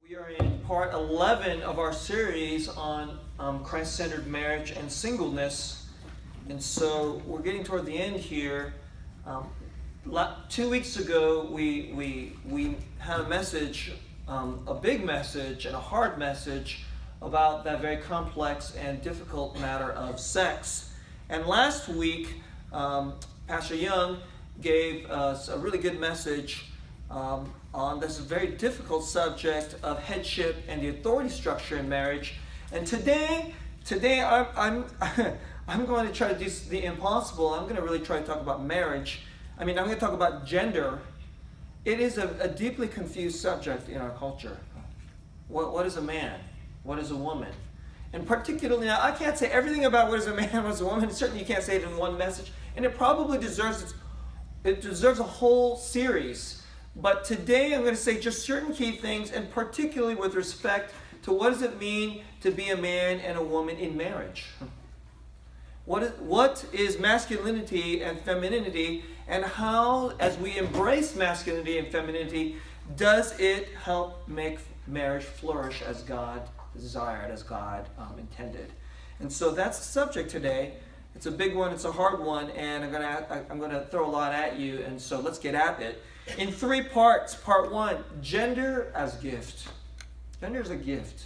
We are in part 11 of our series on Christ-centered marriage and singleness. And so we're getting toward the end here. 2 weeks ago, we had a message, a big message and a hard message about that very complex and difficult matter of sex. And last week, Pastor Young gave us a really good message on this very difficult subject of headship and the authority structure in marriage. And today I'm I'm going to try to do the impossible. I'm going to really try to talk about marriage. I'm going to talk about gender. It is a deeply confused subject in our culture. What is a man? What is a woman? And particularly, now I can't say everything about what is a man, what is a woman. Certainly you can't say it in one message. And it probably deserves a whole series. But today I'm going to say just certain key things, and particularly with respect to what does it mean to be a man and a woman in marriage. What is masculinity and femininity, and how, as we embrace masculinity and femininity, does it help make marriage flourish as God desired, as God intended? And so that's the subject today. It's a big one, it's a hard one, and I'm going to throw a lot at you, and so let's get at it. In 3 parts. Part 1, gender as gift. Gender is a gift.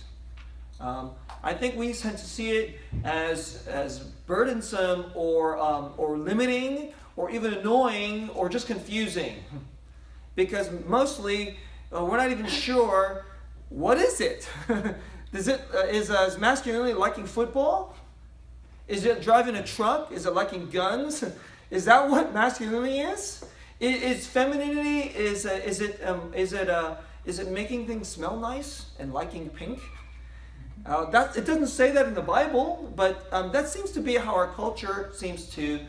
I think we tend to see it as burdensome or limiting or even annoying or just confusing. Because mostly we're not even sure, what is it? Is masculinity liking football? Is it driving a truck? Is it liking guns? Is that what masculinity is? Is femininity, is it making things smell nice and liking pink? It doesn't say that in the Bible, but that seems to be how our culture seems to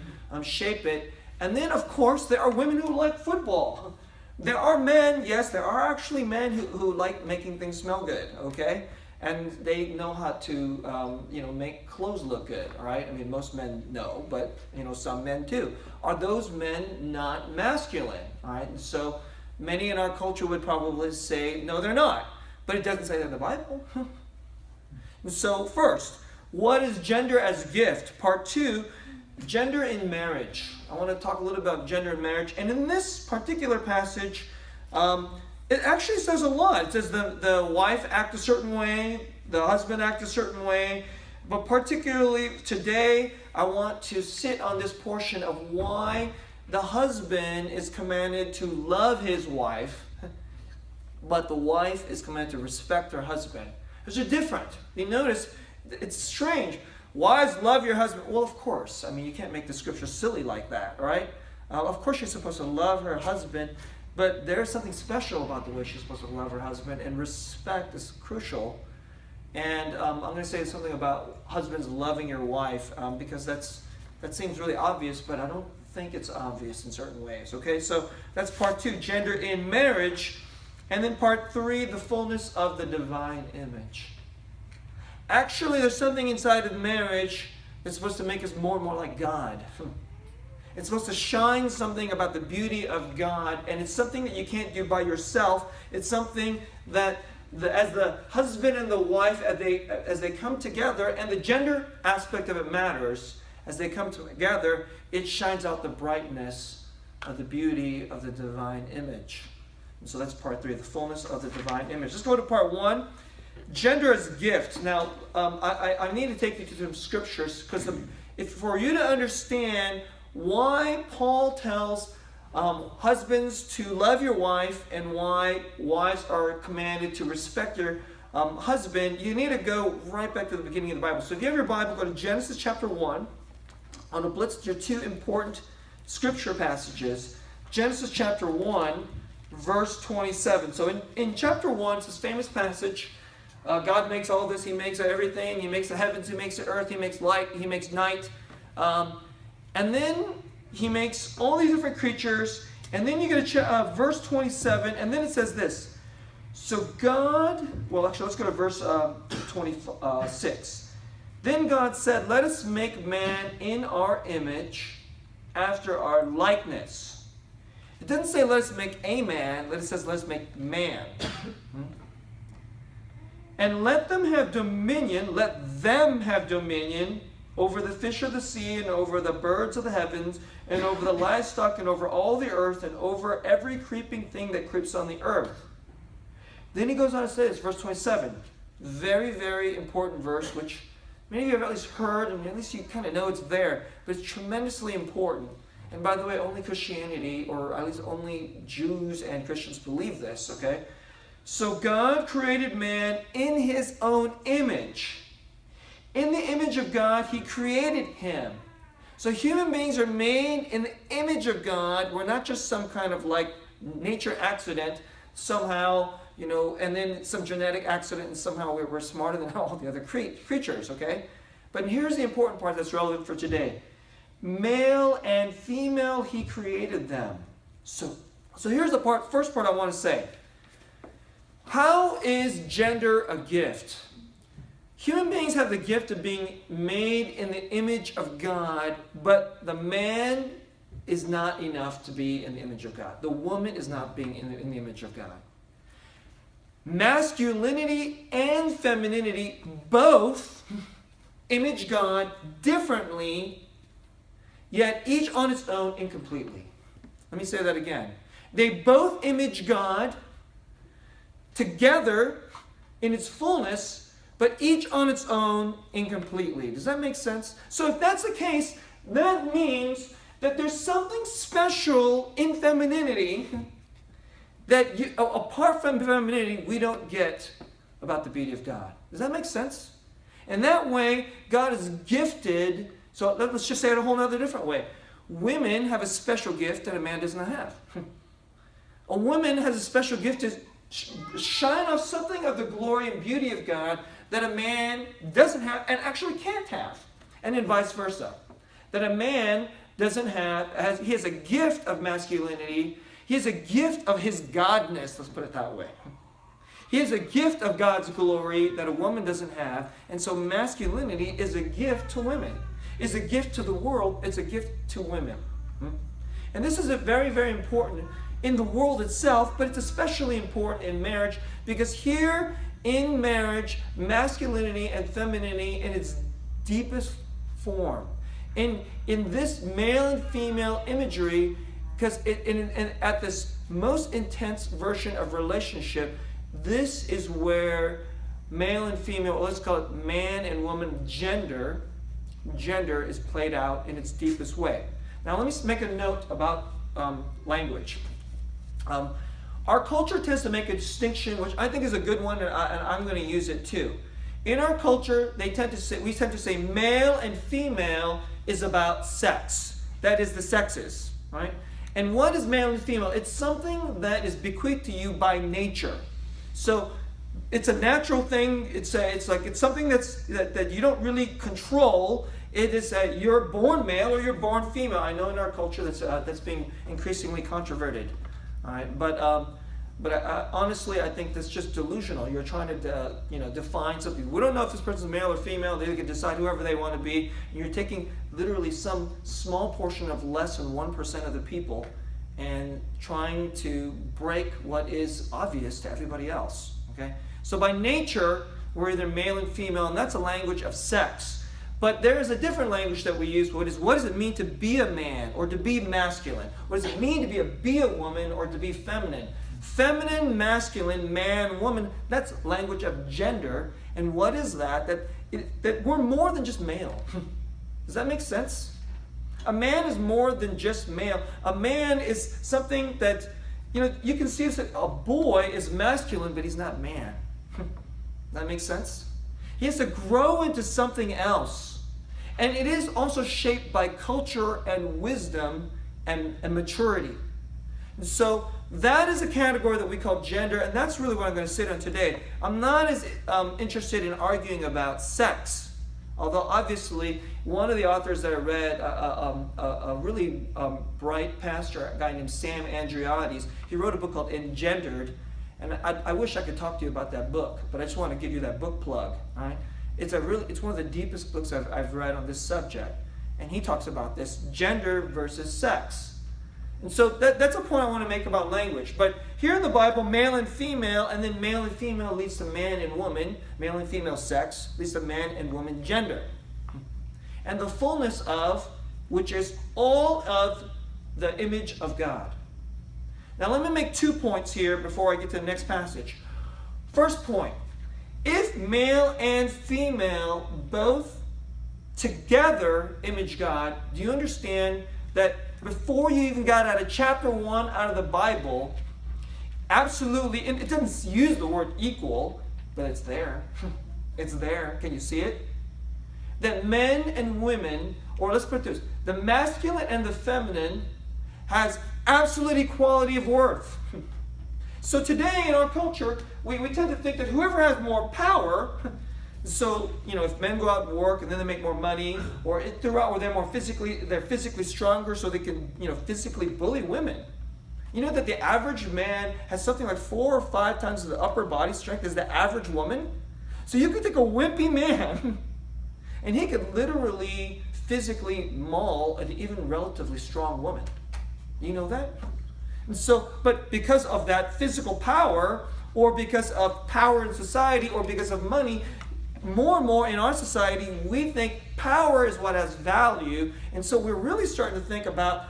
shape it. And then, of course, there are women who like football. There are men, yes, there are actually men who like making things smell good, okay? And they know how to, make clothes look good, all right? Most men know, but, some men do. Are those men not masculine, all right? And so many in our culture would probably say, no, they're not. But it doesn't say that in the Bible. And so first, what is gender as gift? Part 2, gender in marriage. I want to talk a little about gender in marriage. And in this particular passage, it actually says a lot. It says the wife act a certain way, the husband act a certain way. But particularly today, I want to sit on this portion of why the husband is commanded to love his wife, but the wife is commanded to respect her husband. Those are different. You notice, it's strange. Wives, love your husband. Well, of course. You can't make the scripture silly like that, right? Of course you're supposed to love her husband. But there's something special about the way she's supposed to love her husband, and respect is crucial. And I'm going to say something about husbands loving your wife, because that seems really obvious, but I don't think it's obvious in certain ways. Okay, so that's part 2, gender in marriage. And then part 3, the fullness of the divine image. Actually, there's something inside of marriage that's supposed to make us more and more like God. It's supposed to shine something about the beauty of God, and it's something that you can't do by yourself. It's something that, as the husband and the wife, as they come together, and the gender aspect of it matters, as they come together, it shines out the brightness of the beauty of the divine image. And so that's part 3, the fullness of the divine image. Let's go to part 1, gender as gift. Now, I need to take you to some scriptures, because for you to understand why Paul tells husbands to love your wife and why wives are commanded to respect your husband, you need to go right back to the beginning of the Bible. So if you have your Bible, go to Genesis chapter 1. I'm going to blitz through 2 important scripture passages. Genesis chapter 1, verse 27. So in chapter 1, it's this famous passage. God makes all this. He makes everything. He makes the heavens. He makes the earth. He makes light. He makes night. And then he makes all these different creatures. And then you get to verse 27. And then it says this. So God, let's go to verse 26. Then God said, let us make man in our image after our likeness. It doesn't say let us make a man. It says let us make man. And let them have dominion over the fish of the sea, and over the birds of the heavens, and over the livestock, and over all the earth, and over every creeping thing that creeps on the earth. Then he goes on and says, verse 27, very, very important verse, which many of you have at least heard, and at least you kind of know it's there, but it's tremendously important. And by the way, only Christianity, or at least only Jews and Christians believe this, okay? So God created man in his own image. In the image of God, he created him. So human beings are made in the image of God. We're not just some kind of like nature accident somehow, and then some genetic accident, and somehow we're smarter than all the other creatures, okay? But here's the important part that's relevant for today. Male and female, he created them. So here's the first part I want to say. How is gender a gift? Human beings have the gift of being made in the image of God, but the man is not enough to be in the image of God. The woman is not being in the image of God. Masculinity and femininity both image God differently, yet each on its own incompletely. Let me say that again. They both image God together in its fullness, but each on its own incompletely. Does that make sense? So if that's the case, that means that there's something special in femininity that apart from femininity, we don't get about the beauty of God. Does that make sense? And that way, God is gifted. So let's just say it a whole other different way. Women have a special gift that a man does not have. A woman has a special gift to shine off something of the glory and beauty of God that a man doesn't have and actually can't have. And then vice versa. That a man doesn't have, he has a gift of masculinity. He has a gift of his godness, let's put it that way. He has a gift of God's glory that a woman doesn't have. And so masculinity is a gift to women. It's a gift to the world. It's a gift to women. And this is a very, very important in the world itself, but it's especially important in marriage, because here in marriage, masculinity and femininity in its deepest form, in this male and female imagery, because at this most intense version of relationship, this is where male and female, let's call it man and woman gender is played out in its deepest way. Now let me make a note about language. Our culture tends to make a distinction, which I think is a good one, and I'm going to use it too. In our culture, we tend to say male and female is about sex. That is the sexes, right? And what is male and female? It's something that is bequeathed to you by nature. So it's a natural thing. It's something that you don't really control. It is you're born male or you're born female. I know in our culture that's being increasingly controverted. All right, but honestly, I think that's just delusional. You're trying to define something. We don't know if this person's male or female. They can decide whoever they want to be. And you're taking literally some small portion of less than 1% of the people and trying to break what is obvious to everybody else. Okay, so by nature, we're either male and female, and that's a language of sex. But there is a different language that we use. What does it mean to be a man or to be masculine? What does it mean to be a woman or to be feminine? Feminine, masculine, man, woman, that's language of gender. And what is that? That we're more than just male. Does that make sense? A man is more than just male. A man is something that, you can see a boy is masculine, but he's not man. That makes sense? He has to grow into something else. And it is also shaped by culture and wisdom and maturity. And so that is a category that we call gender, and that's really what I'm going to sit on today. I'm not as interested in arguing about sex. Although obviously, one of the authors that I read, a really bright pastor, a guy named Sam Andreades, he wrote a book called Engendered. And I wish I could talk to you about that book, but I just want to give you that book plug. All right? It's one of the deepest books I've read on this subject. And he talks about this, gender versus sex. And so that's a point I want to make about language. But here in the Bible, male and female, and then male and female leads to man and woman. Male and female sex leads to man and woman gender. And the fullness of, which is all of the image of God. Now let me make 2 points here before I get to the next passage. First point, if male and female both together image God, do you understand that before you even got out of chapter 1 out of the Bible, absolutely, and it doesn't use the word equal, but it's there. It's there. Can you see it? That men and women, or let's put it this, the masculine and the feminine has absolute equality of worth. So today in our culture, we tend to think that whoever has more power, so, if men go out and work and then they make more money, or they're physically stronger so they can, physically bully women. You know that the average man has something like 4 or 5 times the upper body strength as the average woman? So you could take a wimpy man and he could literally physically maul an even relatively strong woman. You know that? And so, but because of that physical power, or because of power in society, or because of money, more and more in our society, we think power is what has value. And so we're really starting to think about,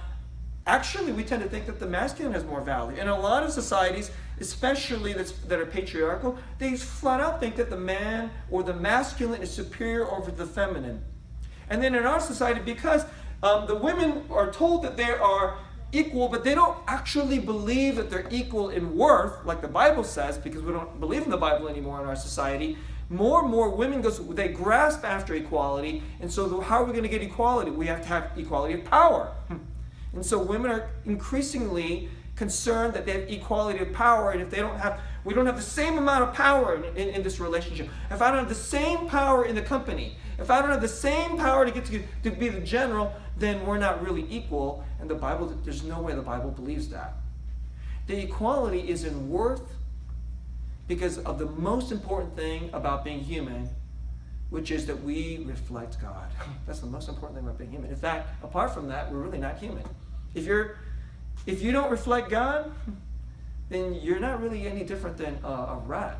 actually we tend to think that the masculine has more value. In a lot of societies, especially that are patriarchal, they flat out think that the man or the masculine is superior over the feminine. And then in our society, because the women are told that they are equal, but they don't actually believe that they're equal in worth, like the Bible says, because we don't believe in the Bible anymore in our society. More and more women they grasp after equality, and so how are we going to get equality? We have to have equality of power. And so women are increasingly concerned that they have equality of power, and if we don't have the same amount of power in this relationship. If I don't have the same power in the company, if I don't have the same power to get to be the general, then we're not really equal. And there's no way the Bible believes that. The equality is in worth because of the most important thing about being human, which is that we reflect God. That's the most important thing about being human. In fact, apart from that, we're really not human. If you don't reflect God, then you're not really any different than a rat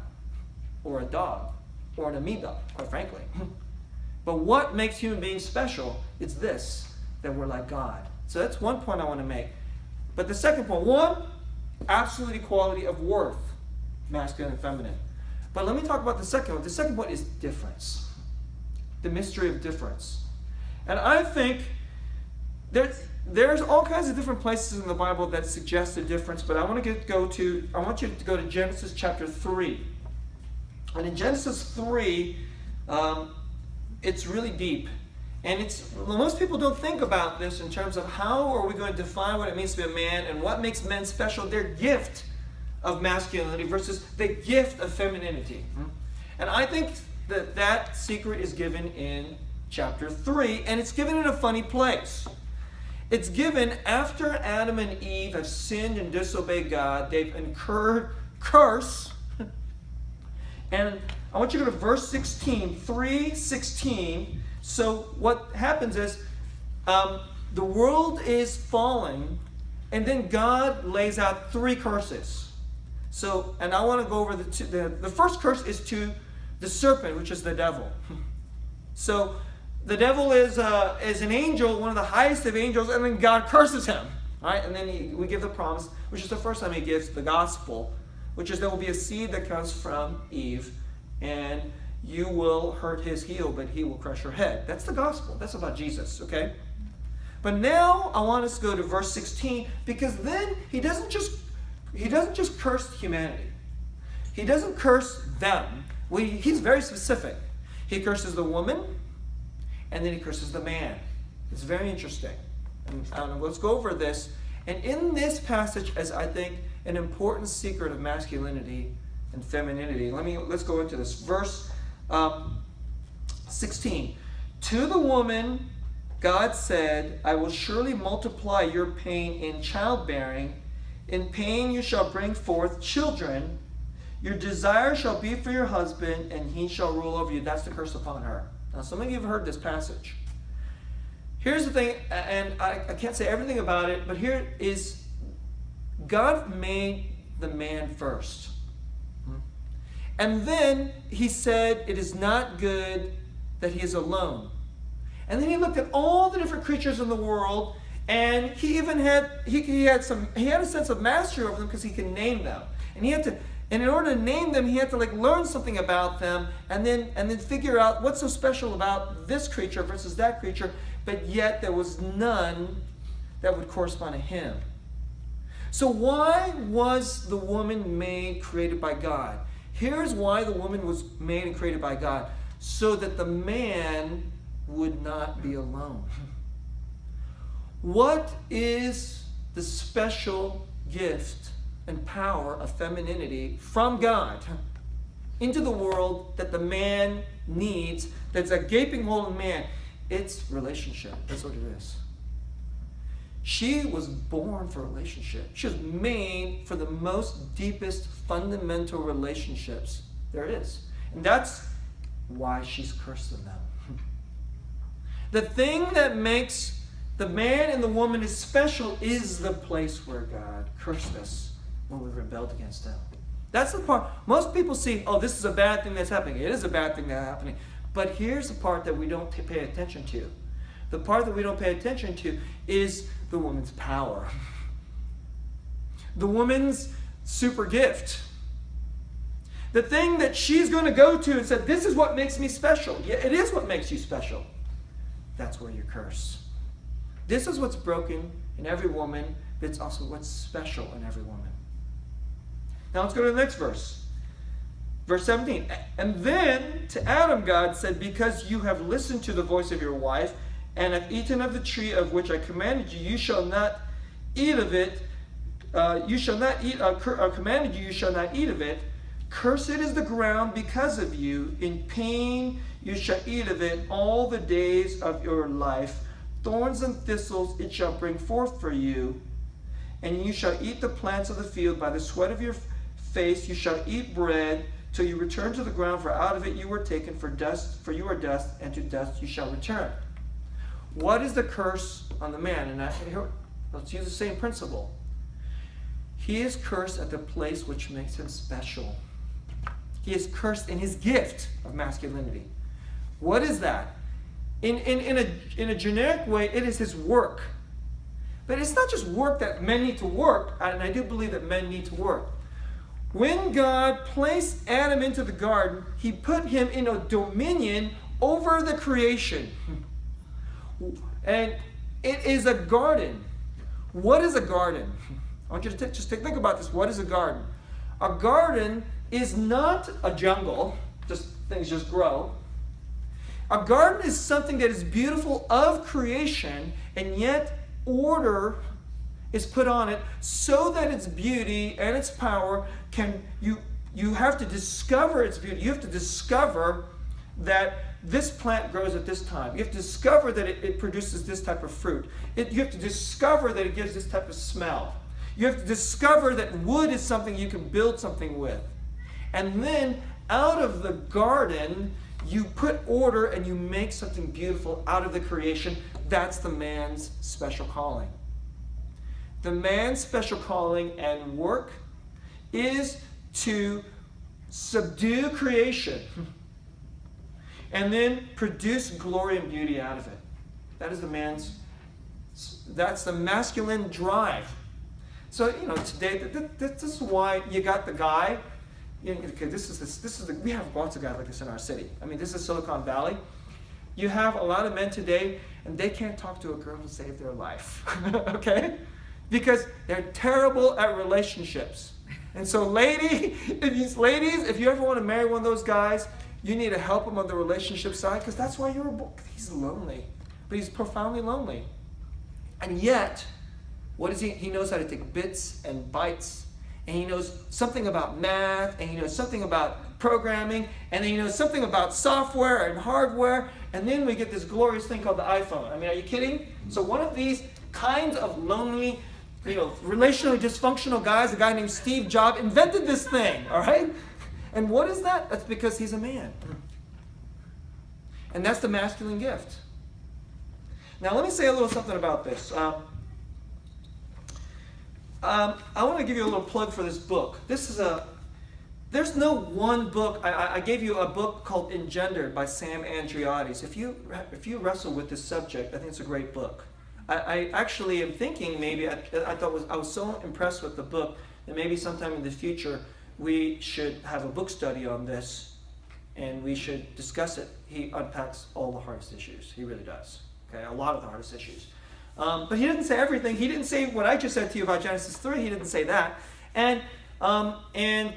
or a dog or an amoeba, quite frankly. But what makes human beings special is this, that we're like God. So that's one point I want to make. But the second point, 1, absolute equality of worth, masculine and feminine. But let me talk about the second one. The second point is difference. The mystery of difference. And I think there's all kinds of different places in the Bible that suggest a difference, but I want you to go to Genesis chapter 3. And in Genesis 3, it's really deep. And most people don't think about this in terms of how are we going to define what it means to be a man and what makes men special, their gift of masculinity versus the gift of femininity. And I think that secret is given in chapter 3, and it's given in a funny place. It's given after Adam and Eve have sinned and disobeyed God. They've incurred curse. And I want you to go to verse 16, 3:16. So what happens is the world is falling, and then God lays out 3 curses. So, and I want to go over the first curse is to the serpent, which is the devil. So the devil is an angel, one of the highest of angels, and then God curses him. Right? And then we give the promise, which is the first time he gives the gospel, which is there will be a seed that comes from Eve, and you will hurt his heel, but he will crush your head. That's the gospel. That's about Jesus, okay? But now I want us to go to verse 16, because then he doesn't just curse humanity. He doesn't curse them. He's very specific. He curses the woman, and then he curses the man. It's very interesting. And let's go over this. And in this passage, as I think an important secret of masculinity and femininity, let's go into this. Verse 16. To the woman, God said, I will surely multiply your pain in childbearing. In pain you shall bring forth children. Your desire shall be for your husband, and he shall rule over you. That's the curse upon her. Now, some of you have heard this passage. Here's the thing, and I can't say everything about it, but here is, God made the man first. And then he said, it is not good that he is alone. And then he looked at all the different creatures in the world, and he even had he had a sense of mastery over them because he can name them. And in order to name them, he had to learn something about them and then figure out what's so special about this creature versus that creature, but yet there was none that would correspond to him. So why was the woman created by God? Here's why the woman was made and created by God. So that the man would not be alone. What is the special gift and power of femininity from God into the world that the man needs, that's a gaping hole in man? It's relationship. That's what it is. She was born for relationship. She was made for the most deepest fundamental relationships there is. And that's why she's cursed in them. The thing that makes the man and the woman is special is the place where God cursed us when we rebelled against him. That's the part. Most people see, oh, this is a bad thing that's happening. It is a bad thing that's happening. But here's the part that we don't pay attention to. The part that we don't pay attention to is the woman's power. The woman's super gift. The thing that she's going to go to and say, this is what makes me special. Yeah, it is what makes you special. That's where you're cursed. This is what's broken in every woman, but it's also what's special in every woman. Now let's go to the next verse. Verse 17. And then to Adam God said, because you have listened to the voice of your wife, and have eaten of the tree of which I commanded you, you shall not eat of it. You shall not eat. Commanded you, you shall not eat of it. Cursed is the ground because of you. In pain you shall eat of it all the days of your life. Thorns and thistles it shall bring forth for you. And you shall eat the plants of the field. By the sweat of your face you shall eat bread till you return to the ground. For out of it you were taken, for you are dust, and to dust you shall return. What is the curse on the man? And let's use the same principle. He is cursed at the place which makes him special. He is cursed in his gift of masculinity. What is that? In a generic way, it is his work. But it's not just work that men need to work, and I do believe that men need to work. When God placed Adam into the garden, he put him in a dominion over the creation. And it is a garden. What is a garden? I want you to think about this. What is a garden? A garden is not a jungle, just things just grow. A garden is something that is beautiful of creation, and yet order is put on it so that its beauty and its power you have to discover its beauty. You have to discover that this plant grows at this time. You have to discover that it produces this type of fruit. You have to discover that it gives this type of smell. You have to discover that wood is something you can build something with. And then out of the garden, you put order and you make something beautiful out of the creation. That's the man's special calling. The man's special calling and work is to subdue creation and then produce glory and beauty out of it. That's the masculine drive. So, today, this is why you got the guy. We have lots of guys like this in our city. I mean, this is Silicon Valley. You have a lot of men today, and they can't talk to a girl to save their life. Okay? Because they're terrible at relationships. And so, ladies, if you ever want to marry one of those guys, you need to help him on the relationship side, because that's why you were born. He's lonely. But he's profoundly lonely. And yet, what is he? He knows how to take bits and bytes. And he knows something about math. And he knows something about programming. And then he knows something about software and hardware. And then we get this glorious thing called the iPhone. I mean, are you kidding? So one of these kinds of lonely, relationally dysfunctional guys, a guy named Steve Jobs, invented this thing. All right? And what is that? That's because he's a man. And that's the masculine gift. Now, let me say a little something about this. I want to give you a little plug for this book. There's no one book. I gave you a book called Engendered by Sam Andreottis. If you wrestle with this subject, I think it's a great book. I actually am thinking maybe, I was so impressed with the book that maybe sometime in the future we should have a book study on this and we should discuss it. He unpacks all the hardest issues. He really does. Okay, a lot of the hardest issues. But he didn't say everything. He didn't say what I just said to you about Genesis 3. He didn't say that. And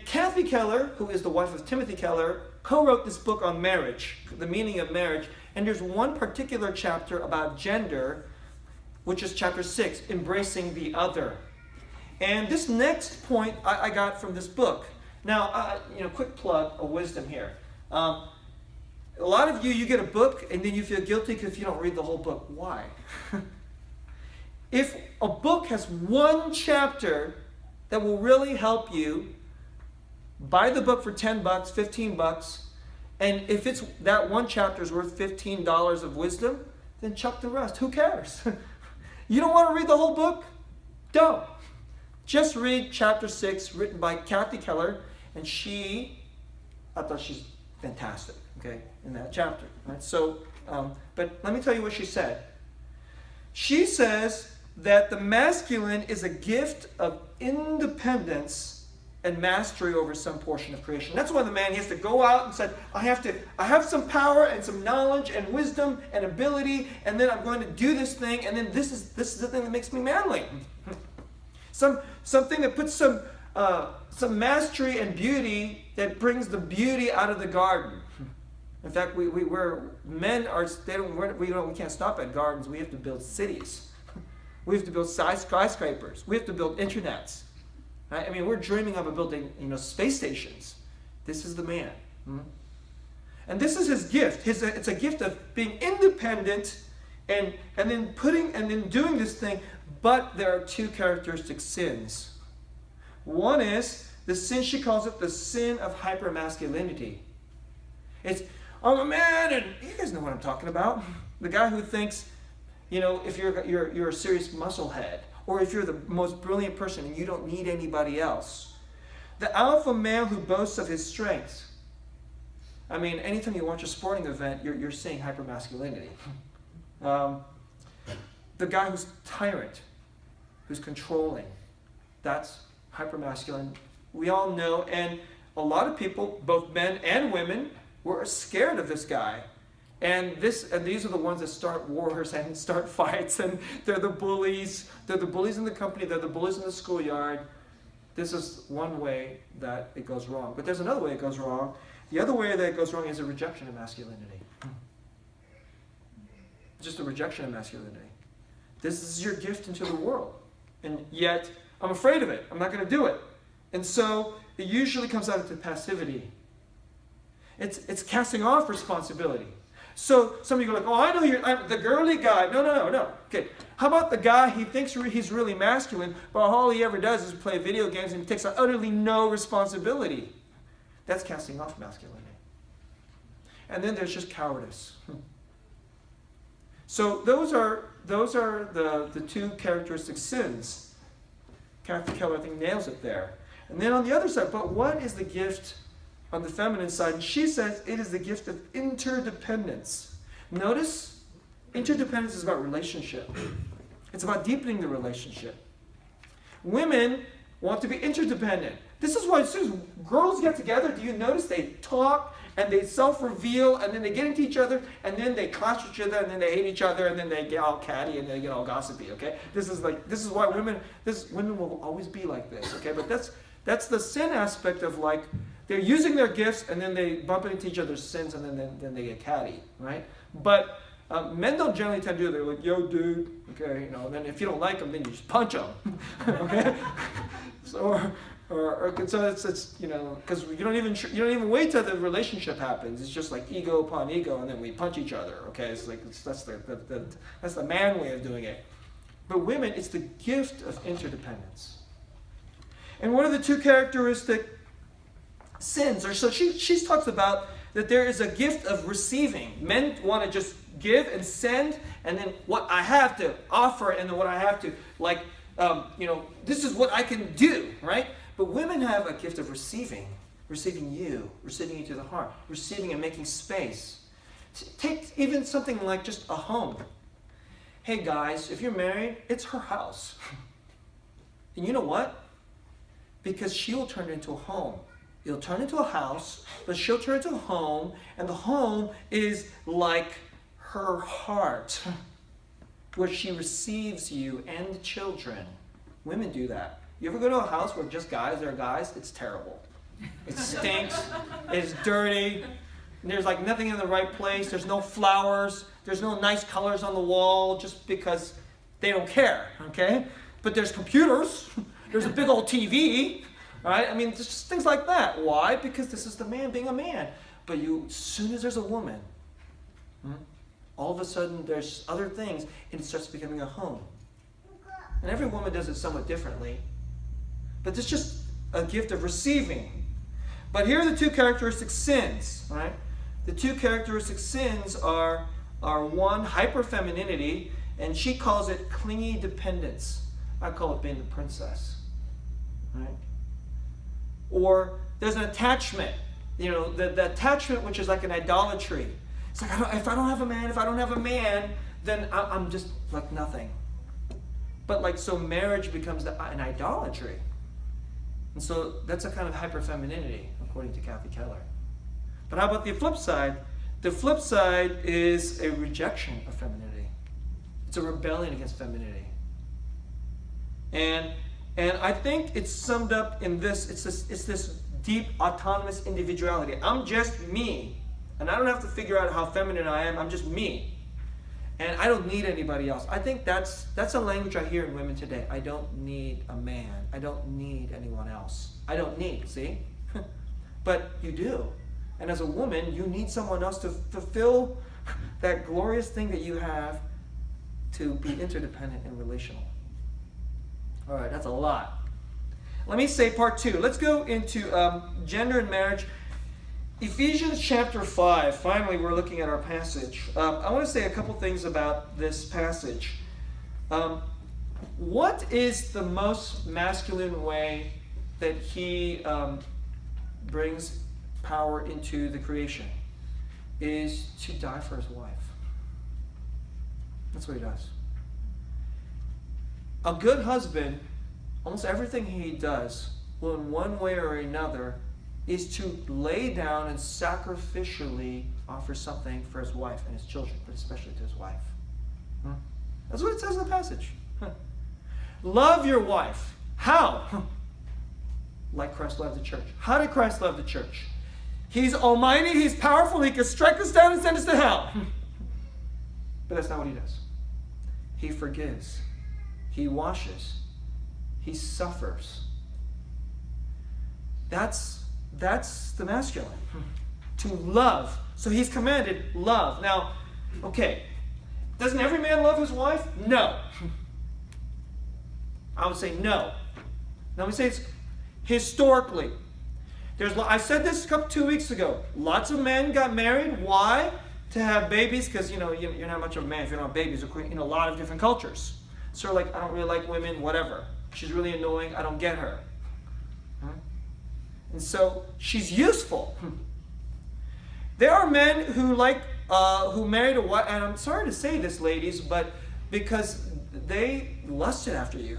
Kathy Keller, who is the wife of Timothy Keller, co-wrote this book on marriage, the meaning of marriage. And there's one particular chapter about gender, which is chapter 6, embracing the other. And this next point I got from this book. Now, quick plug of wisdom here. A lot of you get a book and then you feel guilty because you don't read the whole book. Why? If a book has one chapter that will really help you, buy the book for $10, $15, and if it's that one chapter is worth $15 of wisdom, then chuck the rest. Who cares? You don't want to read the whole book? Don't. Just read chapter 6, written by Kathy Keller, and I thought she's fantastic, okay, in that chapter. Right? So, but let me tell you what she said. She says that the masculine is a gift of independence and mastery over some portion of creation. That's why the man has to go out and say, I have some power and some knowledge and wisdom and ability, and then I'm going to do this thing, and then this is the thing that makes me manly. Something that puts some mastery and beauty that brings the beauty out of the garden. In fact, we can't stop at gardens. We have to build cities. We have to build skyscrapers. We have to build internets. Right? I mean, we're dreaming of building, space stations. This is the man. And this is his gift. It's a gift of being independent and then doing this thing. But there are two characteristic sins. One is the sin, she calls it the sin of hypermasculinity. I'm a man, and you guys know what I'm talking about. The guy who thinks, if you're a serious musclehead, or if you're the most brilliant person and you don't need anybody else. The alpha male who boasts of his strength. I mean, anytime you watch a sporting event, you're seeing hypermasculinity. The guy who's tyrant, who's controlling, that's hypermasculine. We all know, and a lot of people, both men and women, were scared of this guy. And these are the ones that start wars and start fights, and they're the bullies. They're the bullies in the company. They're the bullies in the schoolyard. This is one way that it goes wrong. But there's another way it goes wrong. The other way that it goes wrong is a rejection of masculinity. Just a rejection of masculinity. This is your gift into the world. And yet, I'm afraid of it. I'm not going to do it. And so, it usually comes out into passivity. It's casting off responsibility. So some of you go like, I know I'm the girly guy. No. Okay, how about the guy, he thinks he's really masculine, but all he ever does is play video games and he takes on utterly no responsibility. That's casting off masculinity. And then there's just cowardice. So those are the two characteristic sins. Kathy Keller, I think, nails it there. And then on the other side, but what is the gift on the feminine side? And she says it is the gift of interdependence. Notice, interdependence is about relationship. It's about deepening the relationship. Women want to be interdependent. This is why as soon as girls get together, do you notice they talk and they self-reveal and then they get into each other and then they clash with each other and then they hate each other and then they get all catty and they get all gossipy, okay? This is why women will always be like this, okay? But that's the sin aspect of they're using their gifts and then they bump into each other's sins and then they get catty, right? But men don't generally tend to do that. They're like, yo, dude, okay, and then if you don't like them, then you just punch them, okay? So it's because you don't even wait till the relationship happens. It's just like ego upon ego, and then we punch each other, okay? That's the man way of doing it. But women, it's the gift of interdependence. And what are the two characteristic sins? So she talks about that there is a gift of receiving. Men want to just give and send, and then what I have to offer, and then what I have to, this is what I can do, right? But women have a gift of receiving you to the heart, receiving and making space. Take even something like just a home. Hey guys, if you're married, it's her house. And you know what? Because she will turn it into a home. It'll turn into a house, but she'll turn it into a home, and the home is like her heart, where she receives you and the children. Women do that. You ever go to a house where just guys are guys? It's terrible. It stinks. It's dirty. There's like nothing in the right place. There's no flowers. There's no nice colors on the wall just because they don't care, okay? But there's computers. There's a big old TV, right? I mean, just things like that. Why? Because this is the man being a man. But as soon as there's a woman, all of a sudden there's other things, and it starts becoming a home. And every woman does it somewhat differently. But it's just a gift of receiving. But here are the two characteristic sins, right? The two characteristic sins are one, hyperfemininity, and she calls it clingy dependence. I call it being the princess, right? Or there's an attachment, the attachment which is like an idolatry. It's like, if I don't have a man, then I'm just like nothing. But so marriage becomes an idolatry. And so that's a kind of hyperfemininity, according to Kathy Keller. But how about the flip side? The flip side is a rejection of femininity. It's a rebellion against femininity. And I think it's summed up in this. It's this deep autonomous individuality. I'm just me. And I don't have to figure out how feminine I am. I'm just me. And I don't need anybody else. I think that's a language I hear in women today. I don't need a man. I don't need anyone else. I don't need, see? But you do. And as a woman, you need someone else to fulfill that glorious thing that you have to be interdependent and relational. All right, that's a lot. Let me say part 2. Let's go into gender and marriage. Ephesians chapter 5. Finally, we're looking at our passage. I want to say a couple things about this passage. What is the most masculine way that he brings power into the creation? Is to die for his wife. That's what he does. A good husband, almost everything he does will in one way or another is to lay down and sacrificially offer something for his wife and his children, but especially to his wife. That's what it says in the passage. Love your wife. How? Like Christ loved the church. How did Christ love the church? He's almighty, he's powerful, he can strike us down and send us to hell. But that's not what he does. He forgives. He washes. He suffers. That's the masculine. To love. So he's commanded love. Now, okay, doesn't every man love his wife? No. I would say no. Now let me say it's historically. I said this 2 weeks ago. Lots of men got married. Why? To have babies, because you're not much of a man if you don't have babies in a lot of different cultures. So I don't really like women, whatever. She's really annoying, I don't get her. And so she's useful. There are men who married a wife, and I'm sorry to say this, ladies, but because they lusted after you.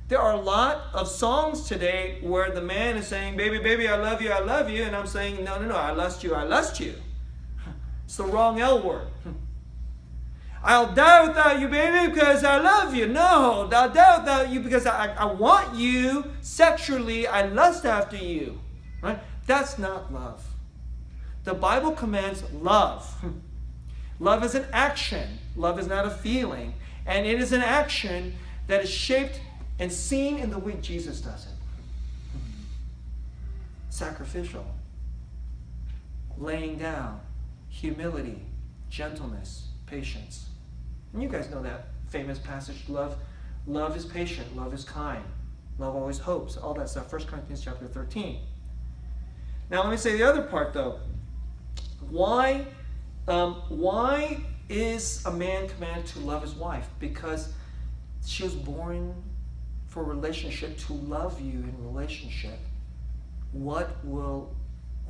There are a lot of songs today where the man is saying, baby, baby, I love you, and I'm saying, no, I lust you. It's the wrong L word. I'll die without you, baby, because I love you. No, I'll die without you because I want you sexually. I lust after you. Right? That's not love. The Bible commands love. Love is an action. Love is not a feeling. And it is an action that is shaped and seen in the way Jesus does it. Sacrificial. Laying down. Humility. Gentleness. Patience. And you guys know that famous passage, love is patient, love is kind, love always hopes, all that stuff, 1 Corinthians chapter 13. Now let me say the other part though. Why Why is a man commanded to love his wife? Because she was born for a relationship, to love you in relationship. What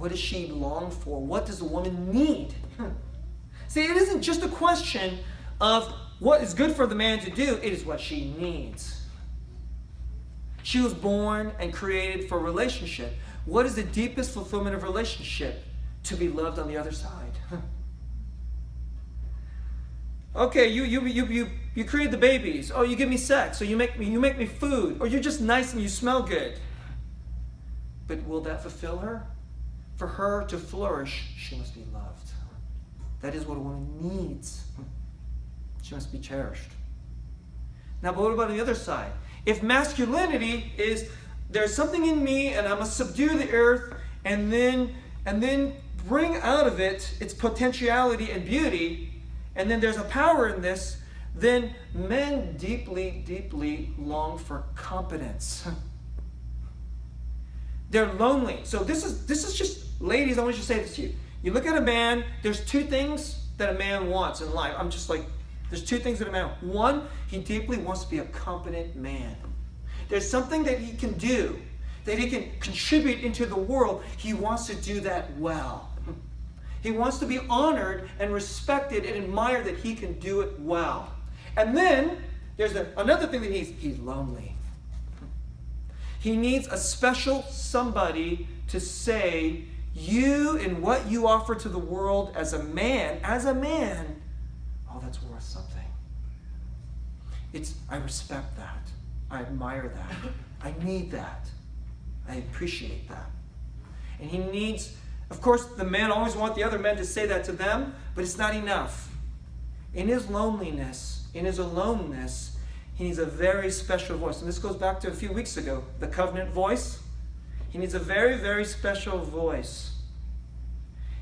does she long for? What does a woman need? See, it isn't just a question of what is good for the man to do. It is what she needs. She was born and created for a relationship. What is the deepest fulfillment of relationship? To be loved on the other side. Okay, you create the babies. Oh, you give me sex. Or you make me food. Or you're just nice and you smell good. But will that fulfill her? For her to flourish, she must be loved. That is what a woman needs. She must be cherished. Now, but what about the other side? If masculinity is, there's something in me and I must subdue the earth and then bring out of it its potentiality and beauty, and then there's a power in this, then men deeply, deeply long for competence. They're lonely. So this is just, ladies, I want you to say this to you. You look at a man, there's two things that a man wants in life. I'm just like, there's two things that a man wants. One, he deeply wants to be a competent man. There's something that he can do, that he can contribute into the world. He wants to do that well. He wants to be honored and respected and admired that he can do it well. And then there's another thing that he's lonely. He needs a special somebody to say, you and what you offer to the world as a man, oh, that's worth something. I respect that. I admire that. I need that. I appreciate that. And he needs, of course, the men always want the other men to say that to them, but it's not enough. In his loneliness, in his aloneness, he needs a very special voice. And this goes back to a few weeks ago, the covenant voice. He needs a very, very special voice.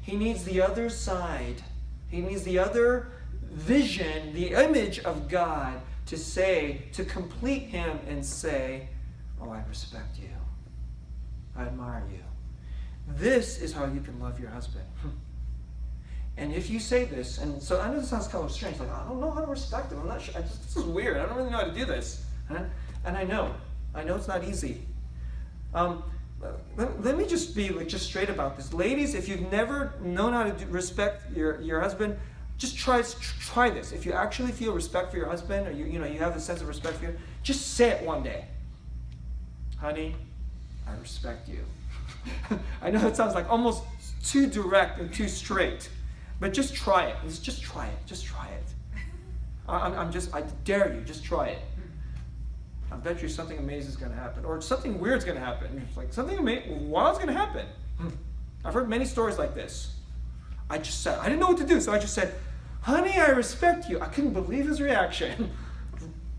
He needs the other side. He needs the other vision, the image of God to say, to complete him and say, oh, I respect you. I admire you. This is how you can love your husband. And if you say this, and so I know this sounds kind of strange, like, I don't know how to respect him. I'm not sure. This is weird. I don't really know how to do this. And I know it's not easy. Let me just be just straight about this. Ladies, if you've never known how to respect your husband, just try this. If you actually feel respect for your husband, or you have a sense of respect for you, just say it one day. Honey, I respect you. I know it sounds like almost too direct and too straight, but just try it. Just try it. Just try it. I dare you. Just try it. I bet you something amazing is going to happen, or something weird is going to happen. It's like something wild's going to happen. I've heard many stories like this. I didn't know what to do, so I just said, "Honey, I respect you." I couldn't believe his reaction.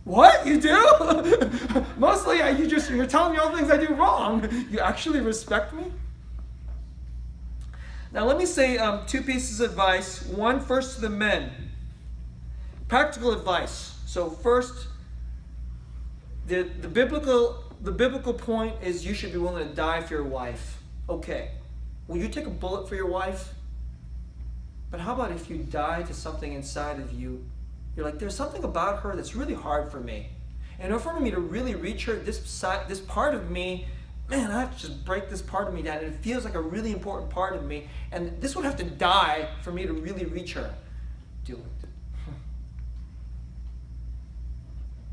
What? You do? Mostly, you're telling me all the things I do wrong. You actually respect me? Now, let me say two pieces of advice. One, first to the men. Practical advice. So first, the biblical point is you should be willing to die for your wife. Okay. Will you take a bullet for your wife? But how about if you die to something inside of you? You're like, there's something about her that's really hard for me. And in order for me to really reach her, this part of me, man, I have to just break this part of me down. And it feels like a really important part of me. And this would have to die for me to really reach her. Do it.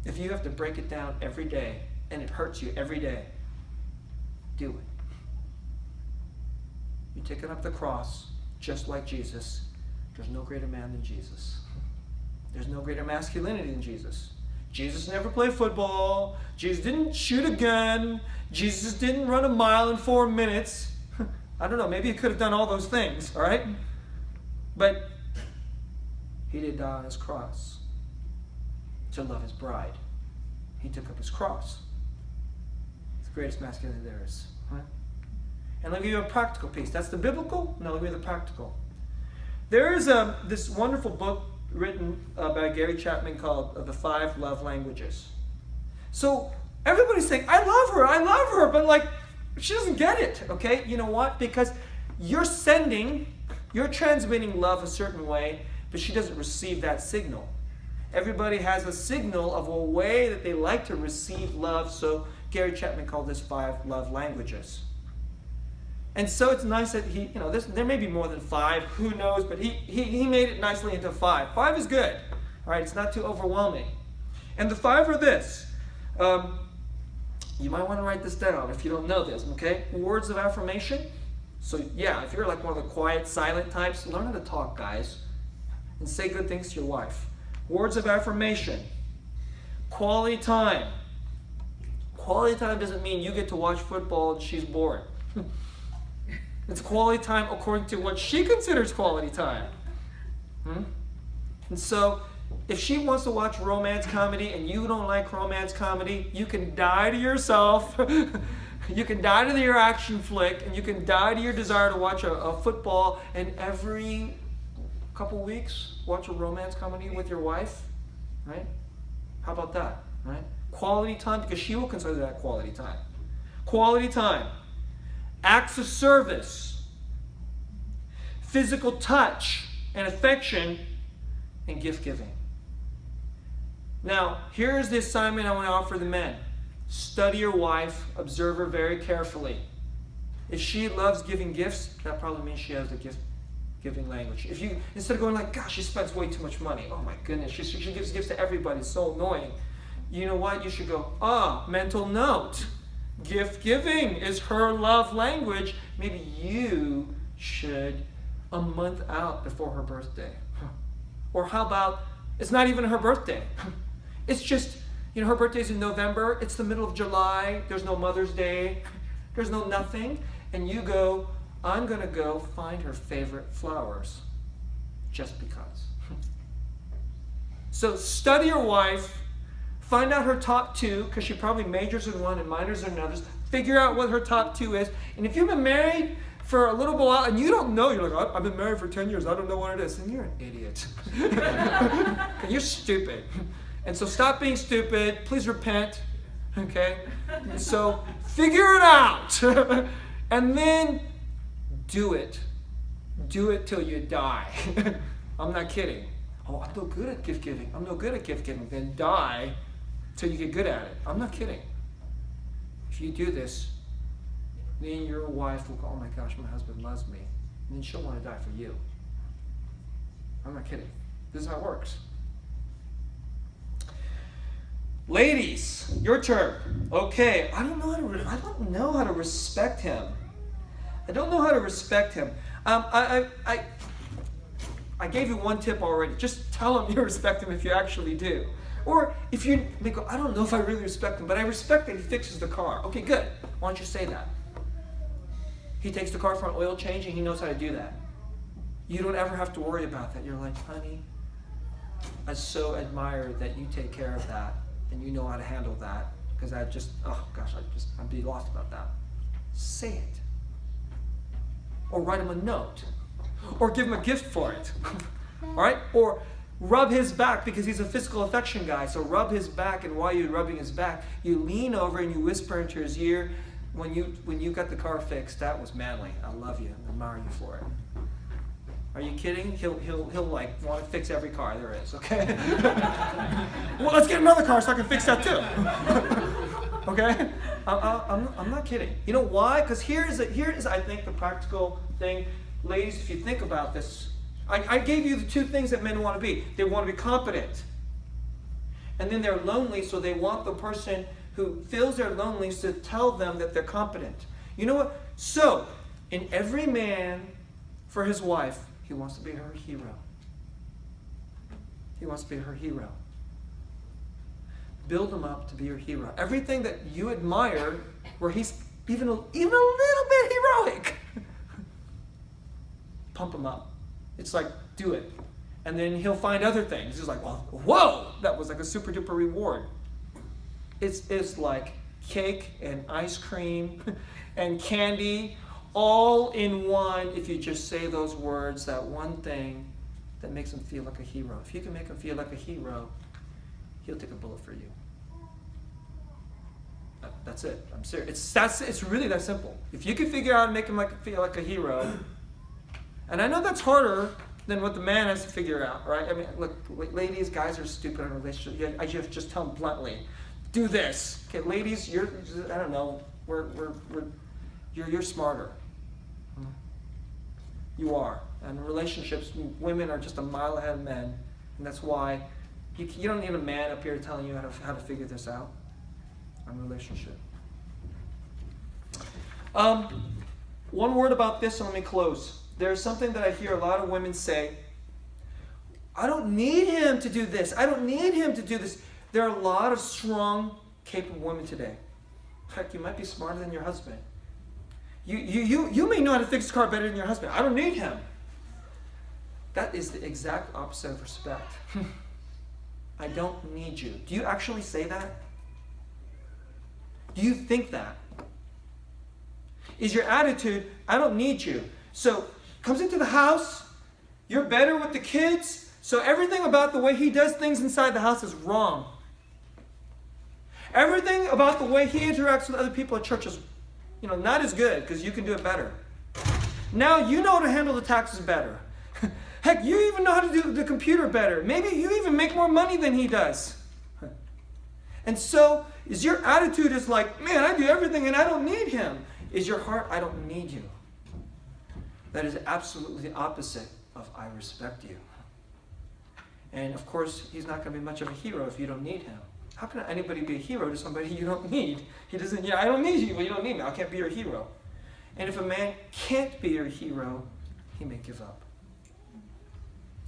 If you have to break it down every day, and it hurts you every day, do it. You're taking up the cross, just like Jesus. There's no greater man than Jesus. There's no greater masculinity than Jesus. Jesus never played football. Jesus didn't shoot a gun. Jesus didn't run a mile in 4 minutes. I don't know, maybe he could have done all those things, all right? But he did die on his cross to love his bride. He took up his cross. It's the greatest masculinity there is. Right? And let me give you a practical piece. That's the biblical. Now let me give you the practical. There is this wonderful book written by Gary Chapman called The 5 Love Languages. So everybody's saying, I love her, but like, she doesn't get it, okay? You know what? Because you're sending You're transmitting love a certain way, but she doesn't receive that signal. Everybody has a signal of a way that they like to receive love. So Gary Chapman called this 5 love languages. And so it's nice that there may be more than 5, who knows, but he made it nicely into 5. 5 is good. All right, it's not too overwhelming. And the 5 are this. You might want to write this down if you don't know this, okay? Words of affirmation. So yeah, if you're like one of the quiet, silent types, learn how to talk, guys. And say good things to your wife. Words of affirmation. Quality time. Quality time doesn't mean you get to watch football and she's bored. It's quality time according to what she considers quality time. And so, if she wants to watch romance comedy and you don't like romance comedy, you can die to yourself. You can die to your action flick, and you can die to your desire to watch a football, and every couple weeks watch a romance comedy with your wife, right? How about that, right? Quality time, because she will consider that quality time. Quality time. Acts of service. Physical touch and affection, and gift giving. Now, here's the assignment I want to offer the men. Study your wife, observe her very carefully. If she loves giving gifts, that probably means she has a gift-giving language. If you, instead of going like, gosh, she spends way too much money. Oh my goodness, she gives gifts to everybody. It's so annoying. You know what? You should go, mental note. Gift giving is her love language. Maybe you should a month out before her birthday. Or how about, it's not even her birthday. It's just, her birthday's in November. It's the middle of July. There's no Mother's Day. There's no nothing. And you go, I'm going to go find her favorite flowers. Just because. So study your wife. Find out her top 2, because she probably majors in one and minors in others. Figure out what her top 2 is. And if you've been married for a little while and you don't know, you're like, I've been married for 10 years, I don't know what it is. And you're an idiot. You're stupid. And so stop being stupid. Please repent. Okay? So figure it out. And then do it. Do it till you die. I'm not kidding. Oh, I'm no good at gift giving. I'm no good at gift giving. Then die till you get good at it. I'm not kidding. If you do this, then your wife will go, oh my gosh, my husband loves me. And then she'll want to die for you. I'm not kidding. This is how it works. Ladies, your turn. Okay, I don't know how to respect him. I don't know how to respect him. I gave you one tip already. Just tell him you respect him if you actually do. Or if you go, I don't know if I really respect him, but I respect that he fixes the car. Okay, good. Why don't you say that? He takes the car for an oil change and he knows how to do that. You don't ever have to worry about that. You're like, honey, I so admire that you take care of that and you know how to handle that, because I'd be lost about that. Say it. Or write him a note. Or give him a gift for it. All right? Or rub his back, because he's a physical affection guy. So rub his back, and while you're rubbing his back, you lean over and you whisper into his ear, when you got the car fixed, that was manly. I love you. I admire you for it. Are you kidding? He'll like want to fix every car there is, okay? Well, let's get another car so I can fix that too. Okay? I'm not kidding. You know why? Because here is I think the practical thing. Ladies, if you think about this, I gave you the 2 things that men want to be. They want to be competent. And then they're lonely, so they want the person who feels their loneliness to tell them that they're competent. You know what? So, in every man, for his wife, he wants to be her hero. He wants to be her hero. Build him up to be your hero. Everything that you admire, where he's even a little bit heroic, pump him up. It's like, do it. And then he'll find other things. He's like, well, whoa, that was like a super duper reward. It's like cake and ice cream and candy all in one, if you just say those words, that one thing that makes him feel like a hero. If you can make him feel like a hero, he'll take a bullet for you. That's it. I'm serious. It's really that simple. If you can figure out and make him feel like a hero, And I know that's harder than what the man has to figure out, right? I mean, look, ladies, guys are stupid in a relationship. I just tell them bluntly, do this. Okay, ladies, I don't know, you're smarter. You are. And in relationships, women are just a mile ahead of men. And that's why you don't need a man up here telling you how to figure this out on relationship. One word about this and let me close. There's something that I hear a lot of women say, I don't need him to do this. I don't need him to do this. There are a lot of strong, capable women today. In fact, you might be smarter than your husband. You may know how to fix the car better than your husband. I don't need him. That is the exact opposite of respect. I don't need you. Do you actually say that? Do you think that? Is your attitude, I don't need you. So, comes into the house, you're better with the kids, so everything about the way he does things inside the house is wrong. Everything about the way he interacts with other people at church is, not as good because you can do it better. Now you know how to handle the taxes better. Heck, you even know how to do the computer better. Maybe you even make more money than he does. And so, is your attitude is like, man, I do everything and I don't need him. Is your heart, I don't need you. That is absolutely the opposite of I respect you. And of course, he's not going to be much of a hero if you don't need him. How can anybody be a hero to somebody you don't need? He doesn't, I don't need you, but you don't need me. I can't be your hero. And if a man can't be your hero, he may give up.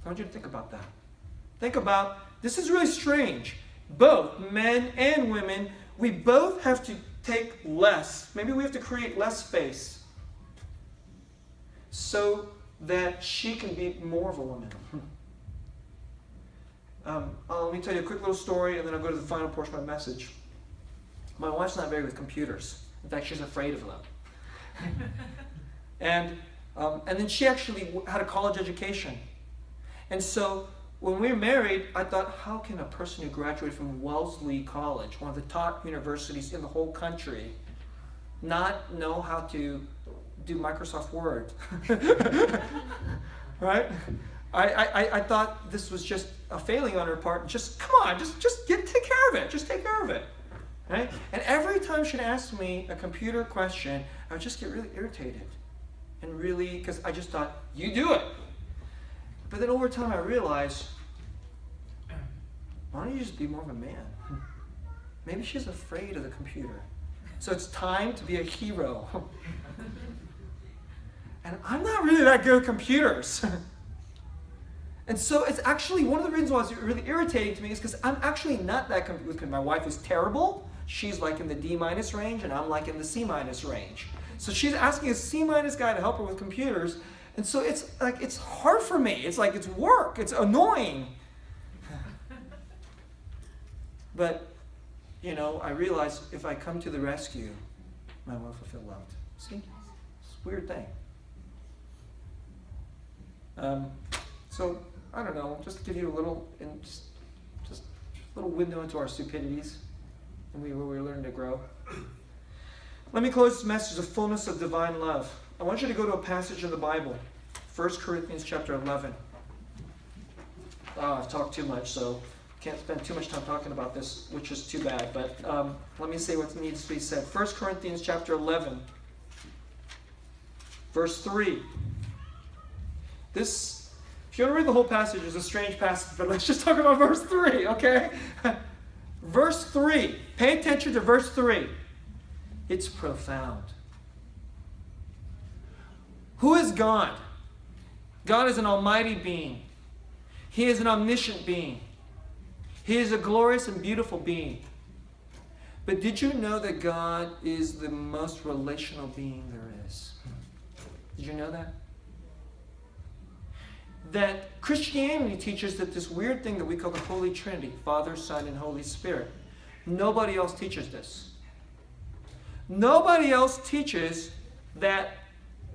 I want you to think about that. Think about, this is really strange. Both men and women, we both have to take less. Maybe we have to create less space so that she can be more of a woman. Let me tell you a quick little story and then I'll go to the final portion of my message. My wife's not very good with computers. In fact, she's afraid of them. And then she actually had a college education. And so when we were married, I thought, how can a person who graduated from Wellesley College, one of the top universities in the whole country, not know how to do Microsoft Word? Right? I thought this was just a failing on her part. Just come on, just take care of it. Just take care of it. Right? And every time she'd ask me a computer question, I would just get really irritated. And really, because I just thought, you do it. But then over time I realized, why don't you just be more of a man? Maybe she's afraid of the computer. So it's time to be a hero. And I'm not really that good at computers. And so it's actually one of the reasons why it's really irritating to me is because I'm actually not that good. My wife is terrible. She's like in the D- range and I'm like in the C- range. So she's asking a C- guy to help her with computers. And so it's like, it's hard for me. It's like, it's work. It's annoying. But, I realize if I come to the rescue, my wife will feel loved. See? It's a weird thing. So, I don't know, just to give you a little, just a little window into our stupidities and where we're learning to grow. Let me close this message, the fullness of divine love. I want you to go to a passage in the Bible, 1 Corinthians chapter 11. I've talked too much, so can't spend too much time talking about this, which is too bad. But let me say what needs to be said. 1 Corinthians chapter 11, verse 3. This, if you want to read the whole passage, is a strange passage, but let's just talk about verse 3, okay? Verse 3. Pay attention to verse 3. It's profound. Who is God? God is an almighty being. He is an omniscient being. He is a glorious and beautiful being. But did you know that God is the most relational being there is? Did you know that? That Christianity teaches that this weird thing that we call the Holy Trinity, Father, Son, and Holy Spirit, nobody else teaches this. Nobody else teaches that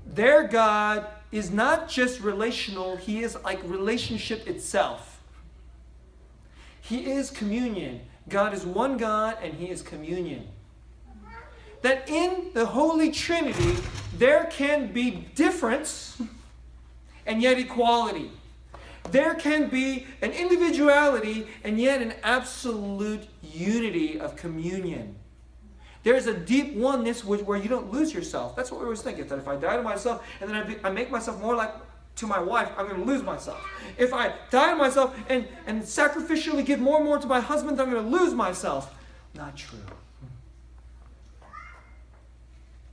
their God is not just relational, He is like relationship itself. He is communion. God is one God and He is communion. That in the Holy Trinity, there can be difference and yet equality. There can be an individuality and yet an absolute unity of communion. There's a deep oneness where you don't lose yourself. That's what we always think, that if I die to myself and then I make myself more like to my wife, I'm going to lose myself. If I die to myself and sacrificially give more and more to my husband, I'm going to lose myself. Not true.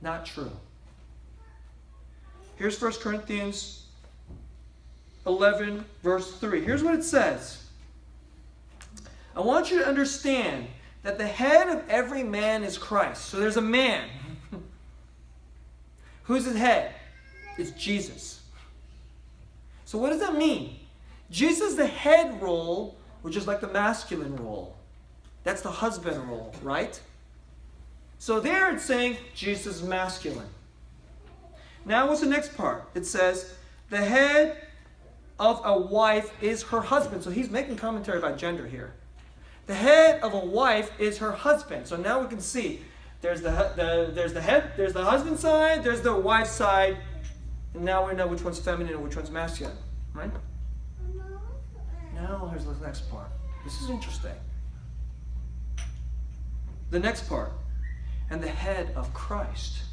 Not true. Here's 1 Corinthians 11, verse 3. Here's what it says. I want you to understand that the head of every man is Christ. So there's a man. Who's his head? It's Jesus. So what does that mean? Jesus, the head role, which is like the masculine role. That's the husband role, right? So there it's saying Jesus is masculine. Now what's the next part? It says, the head of a wife is her husband. So he's making commentary about gender here. The head of a wife is her husband. So now we can see there's the head, there's the husband side, there's the wife side, and now we know which one's feminine and which one's masculine, right? Now here's the next part. This is interesting. The next part, and the head of Christ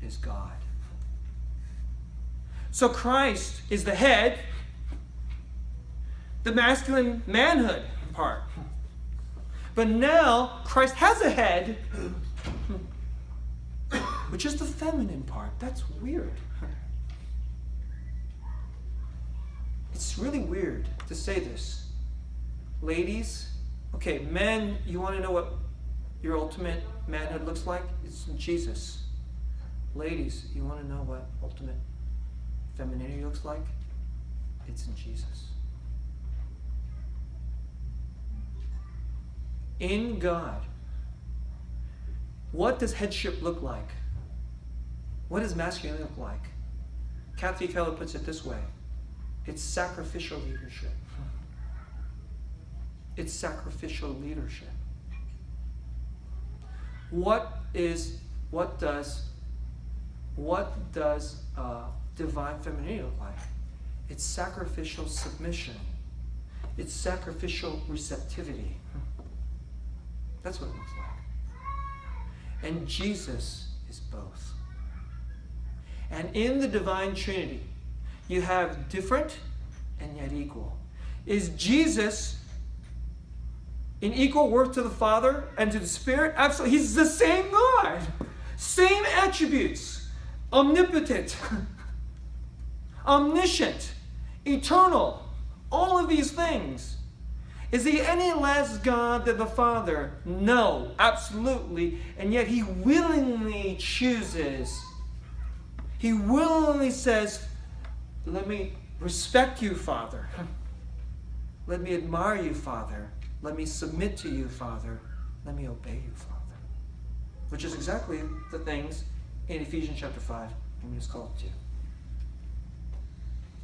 is God. So Christ is the head, the masculine manhood part. But now Christ has a head, which is the feminine part. That's weird. It's really weird to say this. Ladies, okay, men, you want to know what your ultimate manhood looks like? It's in Jesus. Ladies, you want to know what ultimate femininity looks like? It's in Jesus. In God, what does headship look like? What does masculinity look like? Kathy Keller puts it this way. It's sacrificial leadership. It's sacrificial leadership. What does divine femininity look like? It's sacrificial submission. It's sacrificial receptivity. That's what it looks like. And Jesus is both. And in the divine Trinity, you have different and yet equal. Is Jesus in equal worth to the Father and to the Spirit? Absolutely. He's the same God. Same attributes. Omnipotent. Omniscient. Eternal. All of these things. Is he any less God than the Father? No, absolutely. And yet he willingly chooses. He willingly says, let me respect you, Father. Let me admire you, Father. Let me submit to you, Father. Let me obey you, Father. Which is exactly the things in Ephesians chapter 5 I'm just called to.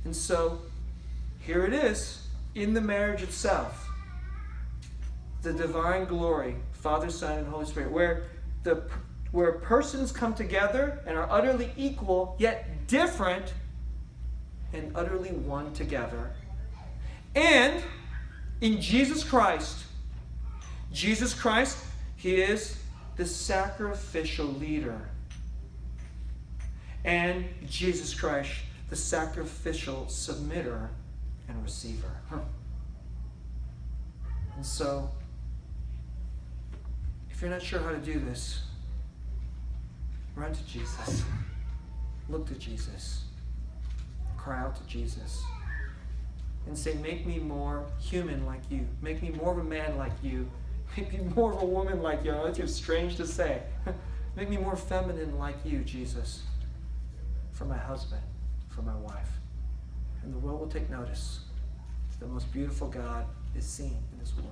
And so, here it is, in the marriage itself. The divine glory, Father, Son, and Holy Spirit, where persons come together and are utterly equal, yet different, and utterly one together. And in Jesus Christ, he is the sacrificial leader. And Jesus Christ, the sacrificial submitter and receiver. And so, if you're not sure how to do this, run to Jesus. Look to Jesus. Cry out to Jesus. And say, make me more human like you. Make me more of a man like you. Make me more of a woman like you. That's just strange to say. Make me more feminine like you, Jesus. For my husband, for my wife. And the world will take notice. The most beautiful God is seen in this world.